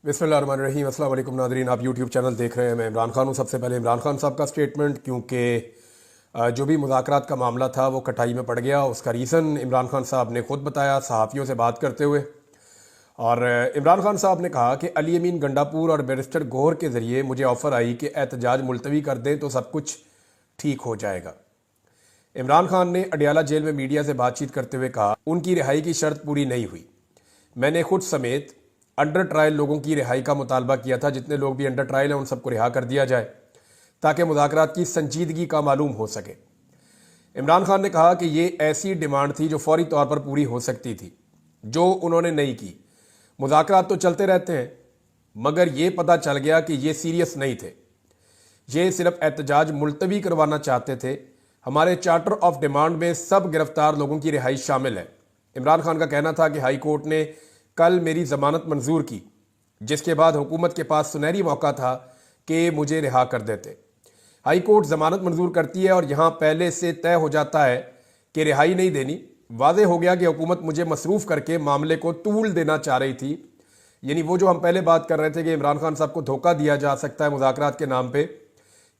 बिस्मिल्लाहिर्रहमानिर्रहीम। अस्सलाम वालेकुम नादरीन, आप यूट्यूब चैनल देख रहे हैं। मैं इमरान खान हूँ। सबसे पहले इमरान खान साहब का स्टेटमेंट, क्योंकि जो भी मुज़ाकरात का मामला था वो कटाई में पड़ गया। उसका रीज़न इमरान खान साहब ने खुद बताया सहाफ़ियों से बात करते हुए। और इमरान खान साहब ने कहा कि अली अमीन गंडापुर और बैरिस्टर गौहर के ज़रिए मुझे ऑफ़र आई कि एहतजाज मुलतवी कर दें तो सब कुछ ठीक हो जाएगा। इमरान खान ने अडियाला जेल में मीडिया से बातचीत करते हुए कहा, उनकी रिहाई की शर्त पूरी नहीं हुई। मैंने खुद समेत अंडर ट्रायल लोगों की रिहाई का मुतालबा किया था। जितने लोग भी अंडर ट्रायल हैं उन सबको रिहा कर दिया जाए ताकि मुज़ाकरात की संजीदगी का मालूम हो सके। इमरान खान ने कहा कि ये ऐसी डिमांड थी जो फौरी तौर पर पूरी हो सकती थी, जो उन्होंने नहीं की। मुज़ाकरात तो चलते रहते हैं, मगर ये पता चल गया कि ये सीरियस नहीं थे, ये सिर्फ एहतजाज मुलतवी करवाना चाहते थे। हमारे चार्टर ऑफ डिमांड में सब गिरफ्तार लोगों की रिहाई शामिल है। इमरान खान का कहना था कि हाई कोर्ट ने कल मेरी ज़मानत मंजूर की, जिसके बाद हुकूमत के पास सुनहरी मौका था कि मुझे रिहा कर देते। हाई कोर्ट ज़मानत मंजूर करती है और यहाँ पहले से तय हो जाता है कि रिहाई नहीं देनी। वाज़े हो गया कि हुकूमत मुझे मसरूफ़ करके मामले को तूल देना चाह रही थी। यानी वो जो हम पहले बात कर रहे थे कि इमरान खान साहब को धोखा दिया जा सकता है मुज़ाकरात के नाम पे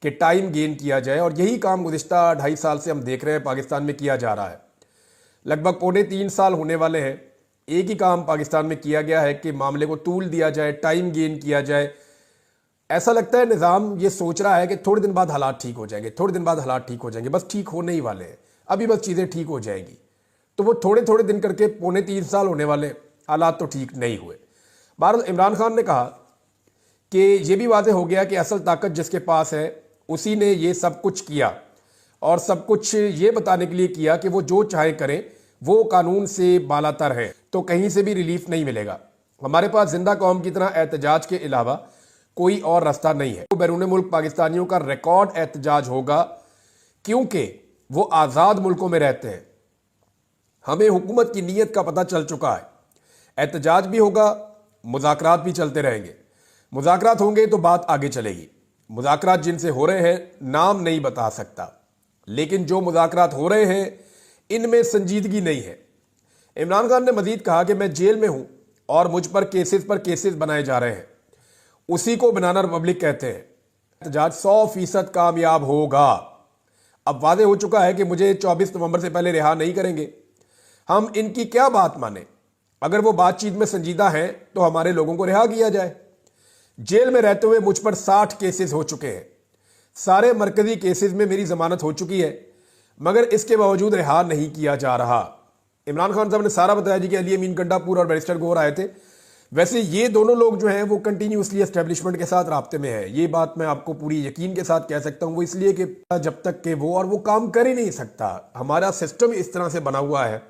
कि टाइम गेन किया जाए, और यही काम गुज़िश्ता 2.5 साल से हम देख रहे हैं पाकिस्तान में किया जा रहा है। लगभग 2.25 साल होने वाले हैं। एक ही काम पाकिस्तान में किया गया है कि मामले को तूल दिया जाए, टाइम गेन किया जाए। ऐसा लगता है निज़ाम ये सोच रहा है कि थोड़े दिन बाद हालात ठीक हो जाएंगे, थोड़े दिन बाद हालात ठीक हो जाएंगे। बस ठीक होने ही वाले हैं, अभी बस चीज़ें ठीक हो जाएंगी। तो वो थोड़े थोड़े दिन करके 2.25 साल होने वाले, हालात तो ठीक नहीं हुए। बहरहाल इमरान खान ने कहा कि ये भी वाज़ेह हो गया कि असल ताकत जिसके पास है उसी ने ये सब कुछ किया, और सब कुछ ये बताने के लिए किया कि वो जो चाहे करें, वो कानून से बालातर है, तो कहीं से भी रिलीफ नहीं मिलेगा। हमारे पास जिंदा कौम की तरह एहतजाज के अलावा कोई और रास्ता नहीं है। तो बैरून मुल्क पाकिस्तानियों का रिकॉर्ड एहतजाज होगा, क्योंकि वो आज़ाद मुल्कों में रहते हैं। हमें हुकूमत की नीयत का पता चल चुका है। एहतजाज भी होगा, मुज़ाकरात भी चलते रहेंगे। मुज़ाकरात होंगे तो बात आगे चलेगी। मुज़ाकरात जिनसे हो रहे हैं नाम नहीं बता सकता, लेकिन जो मुज़ाकरात हो रहे हैं इनमें संजीदगी नहीं है। इमरान खान ने मजीद कहा कि मैं जेल में हूं और मुझ पर केसेस बनाए जा रहे हैं। उसी को बनाना रिपब्लिक कहते हैं। एहतजाज 100% कामयाब होगा। अब वादे हो चुका है कि मुझे 24 नवंबर से पहले रिहा नहीं करेंगे। हम इनकी क्या बात माने? अगर वो बातचीत में संजीदा हैं तो हमारे लोगों को रिहा किया जाए। जेल में रहते हुए मुझ पर 60 केसेस हो चुके हैं। सारे मरकजी केसेस में मेरी जमानत हो चुकी है, मगर इसके बावजूद रिहा नहीं किया जा रहा। इमरान खान साहब ने सारा बताया जी कि अली अमीन गंडापुर और बैरिस्टर गौहर आए थे। वैसे ये दोनों लोग जो हैं वो कंटिन्यूसली एस्टेब्लिशमेंट के साथ राब्ते में है। ये बात मैं आपको पूरी यकीन के साथ कह सकता हूं। वो इसलिए कि जब तक कि वो काम कर ही नहीं सकता। हमारा सिस्टम इस तरह से बना हुआ है,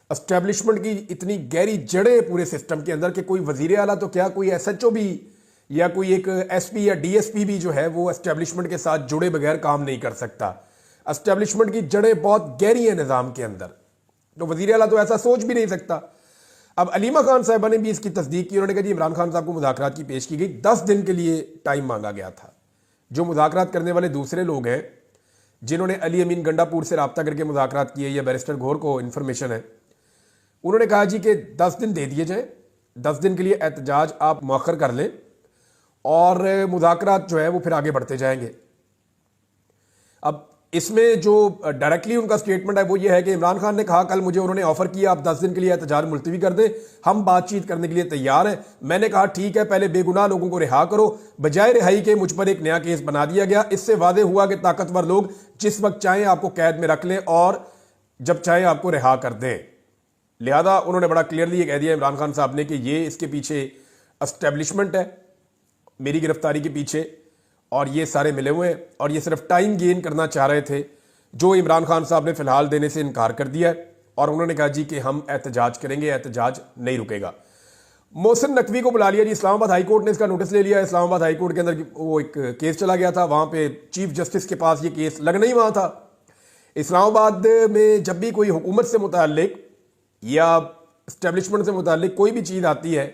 एस्टेब्लिशमेंट की इतनी गहरी जड़ें पूरे सिस्टम के अंदर कि कोई वजीर आला तो क्या, कोई SHO भी या कोई एक SP या DSP भी जो है वो एस्टेब्लिशमेंट के साथ जुड़े बगैर काम नहीं कर सकता। एस्टेब्लिशमेंट की जड़ें बहुत गहरी हैं निज़ाम के अंदर, तो वज़ीर आला तो ऐसा सोच भी नहीं सकता। अब अलीमा खान साहिबा ने भी इसकी तस्दीक की। उन्होंने कहा जी इमरान खान साहब को मुज़ाकरात की पेश की गई, 10 दिन के लिए टाइम मांगा गया था। जो मुज़ाकरात करने वाले दूसरे लोग हैं जिन्होंने अली अमीन गंडापुर से रब्ता करके मुज़ाकरात किए या बैरिस्टर गौहर को इन्फॉर्मेशन है, उन्होंने कहा जी कि 10 दिन दे दिए जाए, 10 दिन के लिए एहतजाज आप मौखर कर लें और मुज़ाकरात जो है वो फिर आगे बढ़ते जाएंगे। अब इसमें जो डायरेक्टली उनका स्टेटमेंट है वो ये है कि इमरान खान ने कहा कल मुझे उन्होंने ऑफर किया आप 10 दिन के लिए एहतजाज मुलतवी कर दें, हम बातचीत करने के लिए तैयार हैं। मैंने कहा ठीक है, पहले बेगुनाह लोगों को रिहा करो। बजाय रिहाई के मुझ पर एक नया केस बना दिया गया। इससे वादे हुआ कि ताकतवर लोग जिस वक्त चाहें आपको कैद में रख लें और जब चाहें आपको रिहा कर दें। लिहाजा उन्होंने बड़ा क्लियरली कह दिया इमरान खान साहब ने कि ये इसके पीछे एस्टेब्लिशमेंट है, मेरी गिरफ्तारी के पीछे, और ये सारे मिले हुए हैं और ये सिर्फ टाइम गेन करना चाह रहे थे, जो इमरान खान साहब ने फिलहाल देने से इनकार कर दिया है। और उन्होंने कहा जी कि हम एहतजाज करेंगे, एहतजाज नहीं रुकेगा। मोहसिन नकवी को बुला लिया जी, इस्लामाबाद हाई कोर्ट ने इसका नोटिस ले लिया। इस्लामाबाद हाई कोर्ट के अंदर वो एक केस चला गया था, वहां पे चीफ जस्टिस के पास ये केस लगना ही वहां था। इस्लामाबाद में जब भी कोई हुकूमत से मुताल्लिक या एस्टेब्लिशमेंट से मुताल्लिक कोई भी चीज़ आती है,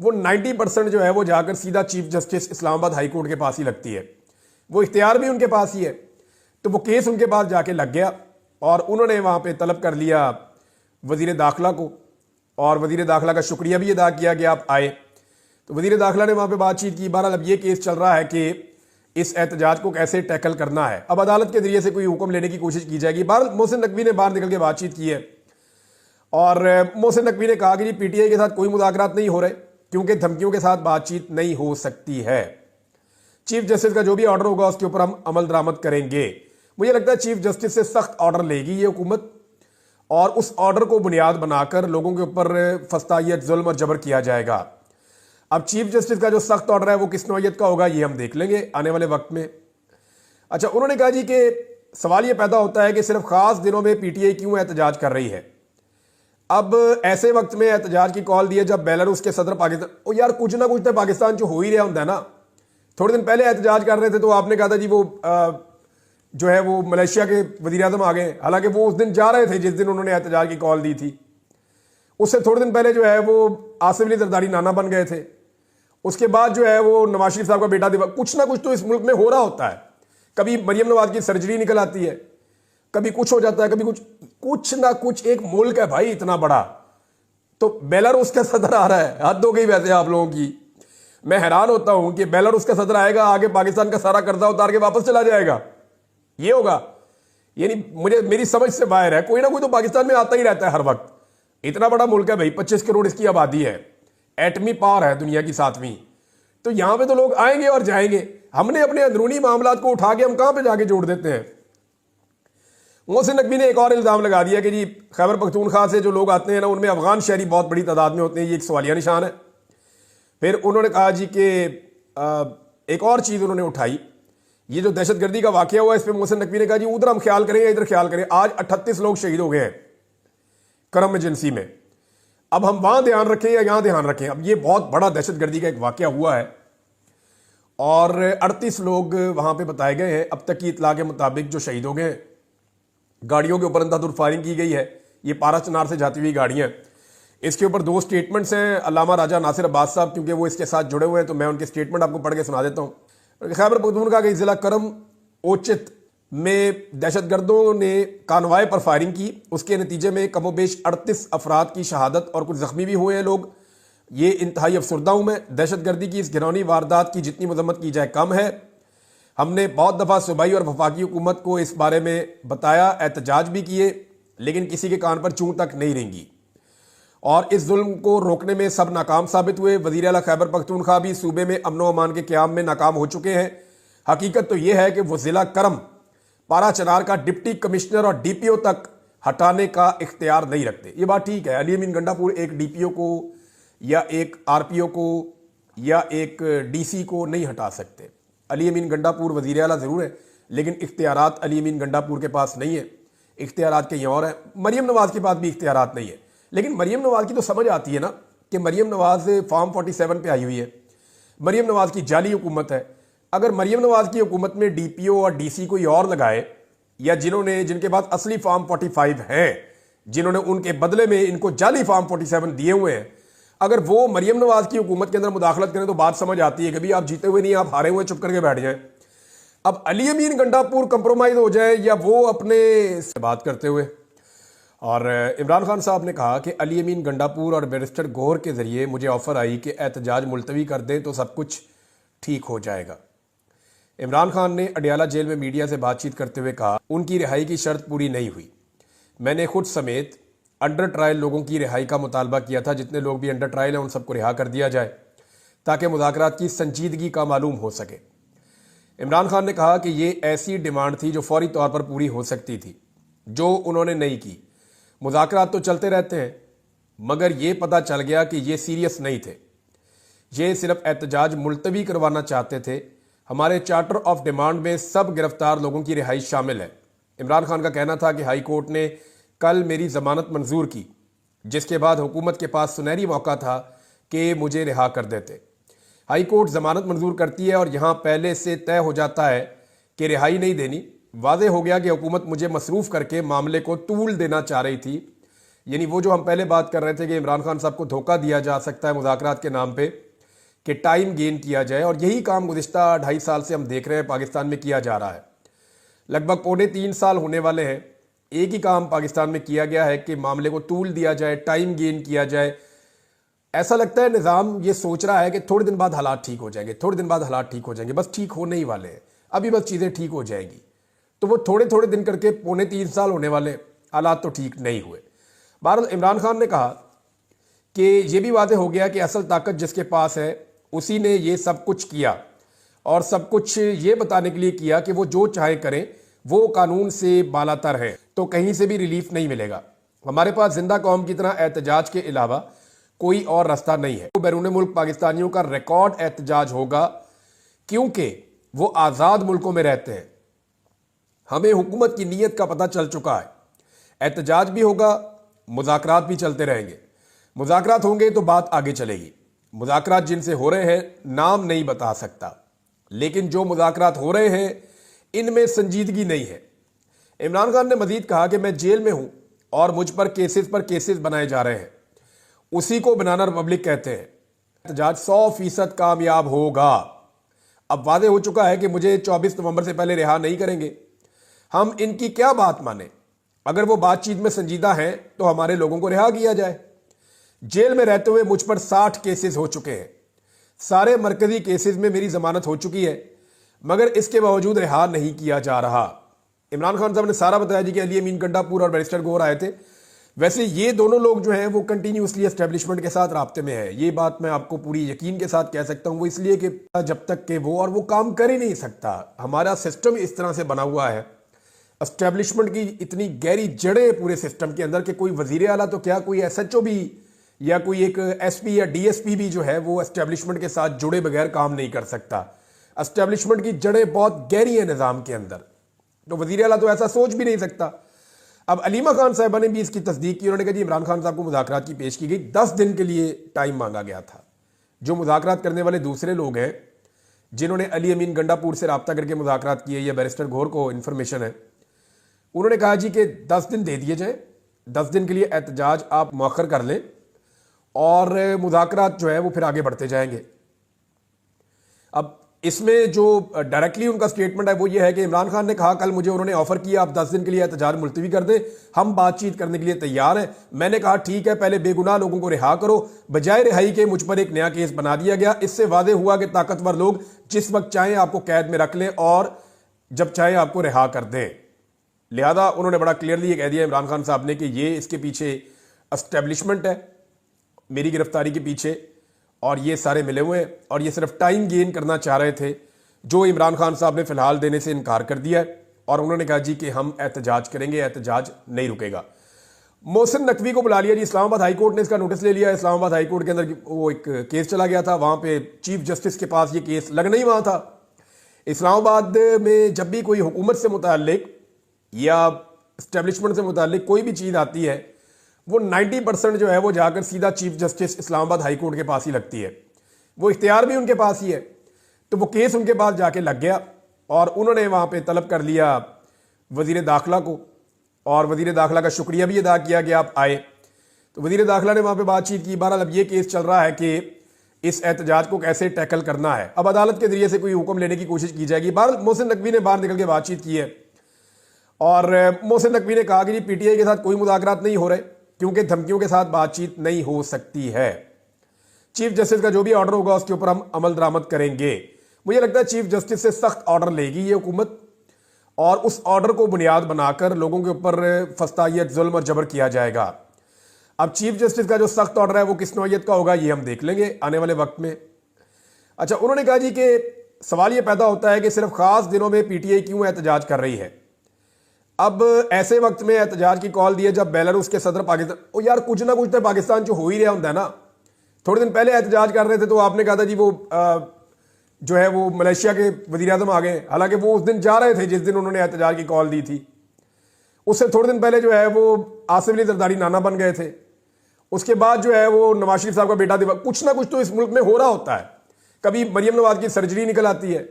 वो 90% जो है वो जाकर सीधा chief justice Islamabad high court के पास ही लगती है। वो इख्तियार भी उनके पास ही है। तो वो केस उनके पास जाके लग गया और उन्होंने वहाँ पे तलब कर लिया वज़ीर दाखिला को, और वज़ीर दाखिला का शुक्रिया भी अदा किया कि आप आए। तो वज़ीर दाखिला ने वहाँ पे बातचीत की। बहरहाल अब ये केस चल रहा है कि इस एहतजाज को कैसे टैकल करना है। अब अदालत के जरिए से कोई हुक्म लेने की कोशिश की जाएगी। बहरहाल मोहसिन नकवी ने बाहर निकल के बातचीत की है और मोहसिन नकवी ने कहा कि जी पीटीआई के साथ कोई मुज़ाकरात नहीं हो रहे क्योंकि धमकियों के साथ बातचीत नहीं हो सकती है। चीफ जस्टिस का जो भी ऑर्डर होगा उसके ऊपर हम अमल दरामद करेंगे। मुझे लगता है चीफ जस्टिस से सख्त ऑर्डर लेगी ये हुकूमत और उस ऑर्डर को बुनियाद बनाकर लोगों के ऊपर फस्तायत, जुल्म और जबर किया जाएगा। अब चीफ जस्टिस का जो सख्त ऑर्डर है वो किस नौयत का होगा ये हम देख लेंगे आने वाले वक्त में। अच्छा, उन्होंने कहा जी कि सवाल ये पैदा होता है कि सिर्फ खास दिनों में पीटीआई क्यों एहतजाज कर रही है। अब ऐसे वक्त में एहतजाज की कॉल दी है जब बेलारूस के सदर पाकिस्तान, ओ यार कुछ ना कुछ तो पाकिस्तान जो हो ही रहा होता है ना। थोड़े दिन पहले एहतजाज कर रहे थे तो आपने कहा था जी वो जो है वो मलेशिया के वज़ीर आज़म आ गए, हालांकि वो उस दिन जा रहे थे जिस दिन उन्होंने एहतजाज की कॉल दी थी। उससे थोड़े दिन पहले जो है वो आसिफ अली जरदारी नाना बन गए थे। उसके बाद जो है वो नवाज शरीफ साहब का बेटा दिवा, कुछ ना कुछ तो इस मुल्क में हो रहा होता है। कभी मरियम नवाज की सर्जरी निकल आती है, कभी कुछ हो जाता है, कभी कुछ ना कुछ। एक मुल्क है भाई इतना बड़ा, तो बेलारूस का सदर आ रहा है। हद हो गई वैसे आप लोगों की। मैं हैरान होता हूं कि बेलारूस का सदर आएगा, आगे पाकिस्तान का सारा कर्जा उतार के वापस चला जाएगा, ये होगा। यानी मेरी समझ से बाहर है। कोई ना कोई तो पाकिस्तान में आता ही रहता है हर वक्त। इतना बड़ा मुल्क है भाई, 25 करोड़ इसकी आबादी है, एटमी पावर है दुनिया की 7वीं। तो यहां पे तो लोग आएंगे और जाएंगे। हमने अपने अंदरूनी मामलात को उठा के हम कहां पे जाके जोड़ देते हैं। मोहसिन नकवी ने एक और इल्जाम लगा दिया कि जी खैबर पख्तूनख्वा से जो लोग आते हैं ना उनमें अफगान शहरी बहुत बड़ी तादाद में होते हैं, ये एक सवालिया निशान है। फिर उन्होंने कहा जी कि एक और चीज़ उन्होंने उठाई, ये जो दहशतगर्दी का वाकया हुआ इस पर मोहसिन नकवी ने कहा जी उधर हम ख्याल करें या इधर ख्याल करें। आज 38 लोग शहीद हो गए हैं करम एजेंसी में। अब हम वहां ध्यान रखें या यहां ध्यान रखें। अब ये बहुत बड़ा दहशतगर्दी का एक वाकया हुआ है और 38 लोग वहां पे बताए गए हैं। अब तक की इतला के मुताबिक जो शहीद हो गए हैं, गाड़ियों के ऊपर अंधाधुंध फायरिंग की गई है। ये पारा चनार से जाती हुई गाड़ियां। इसके ऊपर 2 स्टेटमेंट्स हैं अल्लामा राजा नासिर अब्बास साहब, क्योंकि वो इसके साथ जुड़े हुए हैं तो मैं उनके स्टेटमेंट आपको पढ़ के सुना देता हूँ। खैबर पख्तूनख्वा के जिला करम ओचित में दहशतगर्दों ने कानवाय पर फायरिंग की। उसके नतीजे में कमोबेश 38 अफराद की शहादत और कुछ जख्मी भी हुए हैं लोग। ये इंतहाई अफसरदा हूं मैं। दहशतगर्दी की इस घिनौनी वारदात की जितनी मजम्मत की जाए कम है। हमने बहुत दफ़ा सूबाई और वफाकी हुकूमत को इस बारे में बताया, एहतजाज भी किए, लेकिन किसी के कान पर चूं तक नहीं रेंगी और इस जुल्म को रोकने में सब नाकाम साबित हुए। वज़ीर आला खैबर पख्तूनख्वा भी सूबे में अमन व अमान के क़याम में नाकाम हो चुके हैं। हकीकत तो यह है कि वो ज़िला करम पारा चनार का डिप्टी कमिश्नर और डीपीओ तक हटाने का इख्तियार नहीं रखते। ये बात ठीक है, अली अमीन गंडापुर एक डीपीओ को या एक आरपीओ को या एक डीसी को नहीं हटा सकते। अली अमीन गंडापुर वज़ीर आला ज़रूर है, लेकिन इख्तियारात अली अमीन गंडापुर के पास नहीं है, इख्तियारात कहीं और है। मरियम नवाज के पास भी इख्तियारात नहीं है, लेकिन मरियम नवाज की तो समझ आती है ना कि मरियम नवाज फॉर्म 47 पे आई हुई है। मरियम नवाज की जाली हुकूमत है। अगर मरियम नवाज की हुकूमत में डीपीओ और डीसी कोई और लगाए या जिनके पास असली फॉर्म 45 हैं, जिन्होंने उनके बदले में इनको जाली फॉर्म 47 दिए हुए हैं, अगर वो मरियम नवाज की हुकूमत के अंदर मुदाखलत करें तो बात समझ आती है कि भाई आप जीते हुए नहीं, आप हारे हुए चुप करके बैठ जाएं। अब अली अमीन गंडापुर कंप्रोमाइज हो जाए या वो अपने से बात करते हुए, और इमरान खान साहब ने कहा कि अली अमीन गंडापुर और बैरिस्टर गौहर के ज़रिए मुझे ऑफ़र आई कि एहतजाज मुलतवी कर दें तो सब कुछ ठीक हो जाएगा। इमरान खान ने अडियाला जेल में मीडिया से बातचीत करते हुए कहा उनकी रिहाई की शर्त पूरी नहीं हुई। मैंने खुद समेत अंडर ट्रायल लोगों की रिहाई का मुतालबा किया था। जितने लोग भी अंडर ट्रायल हैं उन सबको रिहा कर दिया जाए ताकि मुज़ाकरात की संजीदगी का मालूम हो सके। इमरान खान ने कहा कि ये ऐसी डिमांड थी जो फौरी तौर पर पूरी हो सकती थी, जो उन्होंने नहीं की। मुज़ाकरात तो चलते रहते हैं, मगर ये पता चल गया कि ये सीरियस नहीं थे, ये सिर्फ एहतजाज मुलतवी करवाना चाहते थे। हमारे चार्टर ऑफ डिमांड में सब गिरफ्तार लोगों की रिहाई शामिल है। इमरान खान का कहना था कि हाई कोर्ट ने कल मेरी ज़मानत मंजूर की, जिसके बाद हुकूमत के पास सुनहरी मौका था कि मुझे रिहा कर देते। हाई कोर्ट ज़मानत मंजूर करती है और यहाँ पहले से तय हो जाता है कि रिहाई नहीं देनी। वाज़े हो गया कि हुकूमत मुझे मसरूफ़ करके मामले को तूल देना चाह रही थी। यानी वो जो हम पहले बात कर रहे थे कि इमरान खान साहब को धोखा दिया जा सकता है मुज़ाकरात के नाम पे कि टाइम गेन किया जाए, और यही काम गुज़िश्ता 2.5 साल से हम देख रहे हैं पाकिस्तान में किया जा रहा है। लगभग 2.25 साल होने वाले हैं, एक ही काम पाकिस्तान में किया गया है कि मामले को तूल दिया जाए, टाइम गेन किया जाए। ऐसा लगता है निज़ाम ये सोच रहा है कि थोड़े दिन बाद हालात ठीक हो जाएंगे, थोड़े दिन बाद हालात ठीक हो जाएंगे, बस ठीक होने ही वाले हैं, अभी बस चीज़ें ठीक हो जाएंगी। तो वो थोड़े थोड़े दिन करके 2.25 साल होने वाले, हालात तो ठीक नहीं हुए। बहरहाल इमरान खान ने कहा कि ये भी वादे हो गया कि असल ताकत जिसके पास है उसी ने ये सब कुछ किया, और सब कुछ ये बताने के लिए किया कि वो जो चाहे करें, वो कानून से बालातर है, तो कहीं से भी रिलीफ नहीं मिलेगा। हमारे पास जिंदा कौम की तरह एहतजाज के अलावा कोई और रास्ता नहीं है। बैरून मुल्क पाकिस्तानियों का रिकॉर्ड एहतजाज होगा, क्योंकि वो आज़ाद मुल्कों में रहते हैं। हमें हुकूमत की नीयत का पता चल चुका है। एहतजाज भी होगा, मुज़ाकरात भी चलते रहेंगे। मुज़ाकरात होंगे तो बात आगे चलेगी। मुज़ाकरात जिनसे हो रहे हैं नाम नहीं बता सकता, लेकिन जो मुज़ाकरात हो रहे हैं इनमें संजीदगी नहीं है। इमरान खान ने मजीद कहा कि मैं जेल में हूं और मुझ पर केसेस बनाए जा रहे हैं, उसी को बनाना रिपब्लिक कहते हैं। एहतजाज 100% कामयाब होगा। अब वादे हो चुका है कि मुझे 24 नवंबर से पहले रिहा नहीं करेंगे। हम इनकी क्या बात माने? अगर वो बातचीत में संजीदा हैं तो हमारे लोगों को रिहा किया जाए। जेल में रहते हुए मुझ पर 60 केसेस हो चुके हैं। सारे मरकजी केसेस में मेरी जमानत हो चुकी है, मगर इसके बावजूद रिहा नहीं किया जा रहा। इमरान खान साहब ने सारा बताया जी कि अली अमीन गंडापुर और बैरिस्टर गौहर आए थे। वैसे ये दोनों लोग जो हैं वो कंटिन्यूसली एस्टेब्लिशमेंट के साथ राब्ते में है। ये बात मैं आपको पूरी यकीन के साथ कह सकता हूं। वो इसलिए कि जब तक के वो काम कर ही नहीं सकता। हमारा सिस्टम इस तरह से बना हुआ है, एस्टेब्लिशमेंट की इतनी गहरी जड़ें पूरे सिस्टम के अंदर कि कोई वजीर आला तो क्या, कोई SHO भी या कोई एक SP या DSP भी जो है वो एस्टेब्लिशमेंट के साथ जुड़े बगैर काम नहीं कर सकता। एस्टेब्लिशमेंट की जड़ें बहुत गहरी है निज़ाम के अंदर, तो वजीर आला तो ऐसा सोच भी नहीं सकता। अब अलीमा खान साहिबा ने भी इसकी तस्दीक की। उन्होंने कहा जी इमरान खान साहब को मुज़ाकरात की पेश की गई, 10 दिन के लिए टाइम मांगा गया था। जो मुज़ाकरात करने वाले दूसरे लोग हैं जिन्होंने अली अमीन गंडापुर से रब्ता करके मुज़ाकरात किए या बैरिस्टर गौहर को इन्फॉर्मेशन है, उन्होंने कहा जी कि 10 दिन दे दिए जाए, 10 दिन के लिए एहतजाज आप मौखर कर लें और मुज़ाकरात जो है वो फिर आगे बढ़ते जाएंगे। अब इसमें जो डायरेक्टली उनका स्टेटमेंट है वो ये है कि इमरान खान ने कहा कल मुझे उन्होंने ऑफर किया आप 10 दिन के लिए एहतजाज मुलतवी कर दें, हम बातचीत करने के लिए तैयार हैं। मैंने कहा ठीक है, पहले बेगुनाह लोगों को रिहा करो। बजाय रिहाई के मुझ पर एक नया केस बना दिया गया। इससे वादे हुआ कि ताकतवर लोग जिस वक्त चाहें आपको कैद में रख लें और जब चाहें आपको रिहा कर दें। लिहाजा उन्होंने बड़ा क्लियरली कह दिया इमरान खान साहब ने कि ये इसके पीछे एस्टेब्लिशमेंट है, मेरी गिरफ्तारी के पीछे, और ये सारे मिले हुए हैं और ये सिर्फ टाइम गेन करना चाह रहे थे, जो इमरान खान साहब ने फिलहाल देने से इनकार कर दिया है। और उन्होंने कहा जी कि हम एहतजाज करेंगे, एहतजाज नहीं रुकेगा। मोहसिन नकवी को बुला लिया जी, इस्लामाबाद हाई कोर्ट ने इसका नोटिस ले लिया। इस्लामाबाद हाई कोर्ट के अंदर वो एक केस चला गया था, वहां पे चीफ जस्टिस के पास ये केस लगना ही वहां था। इस्लामाबाद में जब भी कोई हुकूमत से मुताल्लिक या एस्टेब्लिशमेंट से मुताल्लिक कोई भी चीज़ आती है, वो 90% जो है वो जाकर सीधा chief justice Islamabad high court के पास ही लगती है। वो इख्तियार भी उनके पास ही है। तो वो केस उनके पास जाके लग गया और उन्होंने वहाँ पे तलब कर लिया वज़ीर दाखिला को, और वज़ीर दाखिला का शुक्रिया भी अदा किया कि आप आए। तो वज़ीर दाखिला ने वहाँ पे बातचीत की। बहरहाल अब ये केस चल रहा है कि इस एहतजाज को कैसे टैकल करना है। अब अदालत के जरिए से कोई हुक्म लेने की कोशिश की जाएगी। बहरहाल मोहसिन नकवी ने बाहर निकल के बातचीत की है और मोहसिन नकवी ने कहा कि जी PTI के साथ कोई मुज़ाकरात नहीं हो रहे, क्योंकि धमकियों के साथ बातचीत नहीं हो सकती है। चीफ जस्टिस का जो भी ऑर्डर होगा उसके ऊपर हम अमल दरामद करेंगे। मुझे लगता है चीफ जस्टिस से सख्त ऑर्डर लेगी ये हुकूमत, और उस ऑर्डर को बुनियाद बनाकर लोगों के ऊपर फस्तायत, जुल्म और जबर किया जाएगा। अब चीफ जस्टिस का जो सख्त ऑर्डर है वो किस नौयत का होगा ये हम देख लेंगे आने वाले वक्त में। अच्छा, उन्होंने कहा जी कि सवाल ये पैदा होता है कि सिर्फ खास दिनों में PTI क्यों एहतजाज कर रही है। अब ऐसे वक्त में एहतजाज की कॉल दी है जब बेलारूस के सदर पाकिस्तान, ओ यार कुछ ना कुछ तो पाकिस्तान जो हो ही रहा होता है ना। थोड़े दिन पहले एहतजाज कर रहे थे तो आपने कहा था जी वो जो है वो मलेशिया के वज़ीर-ए-आज़म आ गए, हालांकि वो उस दिन जा रहे थे जिस दिन उन्होंने एहतजाज की कॉल दी थी। उससे थोड़े दिन पहले जो है वो आसिफ अली जरदारी नाना बन गए थे। उसके बाद जो है वो नवाज शरीफ साहब का बेटा दिवा, कुछ ना कुछ तो इस मुल्क में हो रहा होता है। कभी मरियम नवाज की सर्जरी निकल आती है,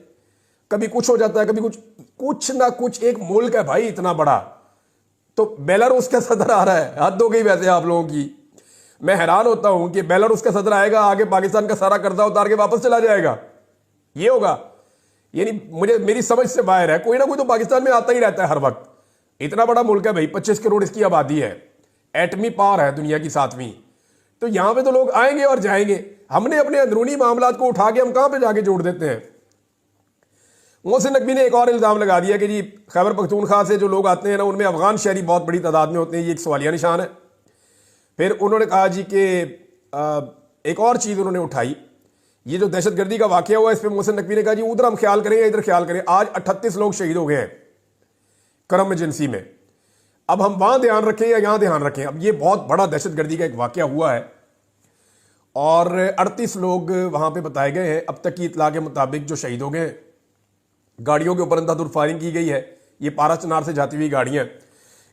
कभी कुछ हो जाता है, कभी कुछ ना कुछ। एक मुल्क है भाई इतना बड़ा, तो बेलारूस का सदर आ रहा है, हद हो गई वैसे आप लोगों की। मैं हैरान होता हूं कि बेलारूस का सदर आएगा, आगे पाकिस्तान का सारा कर्जा उतार के वापस चला जाएगा, ये होगा। यानी मेरी समझ से बाहर है। कोई ना कोई तो पाकिस्तान में आता ही रहता है हर वक्त। इतना बड़ा मुल्क है भाई, 25 करोड़ इसकी आबादी है, एटमी पावर है दुनिया की 7वीं, तो यहां पे तो लोग आएंगे और जाएंगे, हमने अपने अंदरूनी मामलात को उठा के हम कहां पे जाके जोड़ देते हैं। मोहसिन नकवी ने एक और इल्ज़ाम लगा दिया कि जी खैबर पख्तूनख्वा से जो लोग आते हैं ना उनमें अफगान शहरी बहुत बड़ी तादाद में होते हैं, ये एक सवालिया निशान है। फिर उन्होंने कहा जी कि एक और चीज़ उन्होंने उठाई, ये जो दहशतगर्दी का वाक़या हुआ इस पर मोहसिन नकवी ने कहा जी उधर हम ख्याल करें या इधर ख्याल करें। आज 38 लोग शहीद हो गए हैं करम एजेंसी में, अब हम वहां ध्यान रखें या यहां ध्यान रखें। अब ये बहुत बड़ा दहशतगर्दी का एक वाक़या हुआ है और 38 लोग वहां पे बताए गए हैं। अब तक की इतला के मुताबिक जो शहीद हो गए हैं, गाड़ियों के ऊपर अंधाधुंध फायरिंग की गई है, ये पारा चनार से जाती हुई गाड़ियां।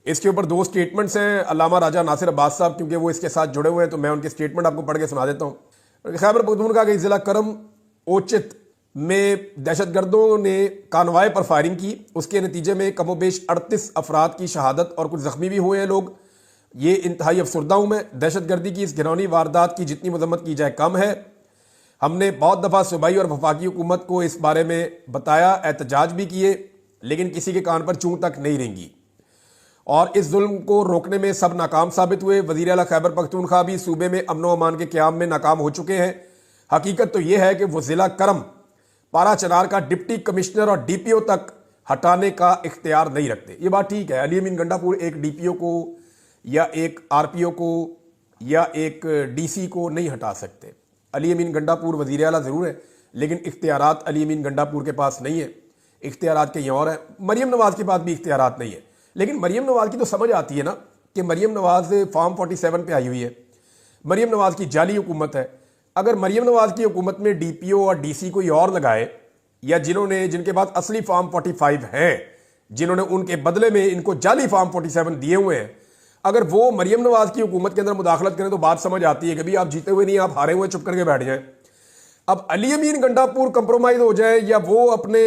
इसके ऊपर 2 स्टेटमेंट्स हैं अल्लामा राजा नासिर अब्बास साहब, क्योंकि वो इसके साथ जुड़े हुए हैं तो मैं उनके स्टेटमेंट आपको पढ़ के सुना देता हूँ। खैबर पख्तूनख्वा के जिला करम ओचित में दहशतगर्दों ने कानवाए पर फायरिंग की, उसके नतीजे में कमोबेश 38 अफराद की शहादत और कुछ जख्मी भी हुए हैं लोग। ये इंतहाई अफसरदा हूँ मैं, दहशतगर्दी की इस घिनौनी वारदात की जितनी मजम्मत की जाए कम है। हमने बहुत दफ़ा सूबाई और वफाकी हुकूमत को इस बारे में बताया, एहतजाज भी किए, लेकिन किसी के कान पर चूं तक नहीं रेंगी और इस जुल्म को रोकने में सब नाकाम साबित हुए। वज़ीर आला खैबर पख्तूनख्वा भी सूबे में अमन व अमान के क़याम में नाकाम हो चुके हैं। हकीकत तो यह है कि वो ज़िला करम पारा चनार का डिप्टी कमिश्नर और DPO तक हटाने का इख्तियार नहीं रखते। ये बात ठीक है, अली अमीन गंडापुर एक DPO को या एक RPO को या एक DC को नहीं हटा सकते। अली अमीन गंडापुर वज़ीर आला ज़रूर है, लेकिन इख्तियारात अली अमीन गंडापुर के पास नहीं है, इख्तियारात कहीं और है। मरीम नवाज़ के पास भी इख्तियारात नहीं है, लेकिन मरीम नवाज़ की तो समझ आती है ना कि मरीम नवाज़ फॉर्म 47 पे आई हुई है, मरीम नवाज़ की जाली हुकूमत है। अगर मरीम नवाज़ की हुकूमत में DPO और DC कोई और लगाए, या जिनके पास असली फॉर्म 45 है, जिन्होंने उनके बदले में इनको जाली फॉर्म 47 दिए हुए हैं, अगर वो मरीम नवाज की हुकूमत के अंदर मुदाखलत करें तो बात समझ आती है कि भाई आप जीते हुए नहीं, आप हारे हुए चुप करके बैठ जाएं। अब अली अमीन गंडापुर कंप्रोमाइज हो जाए या वो अपने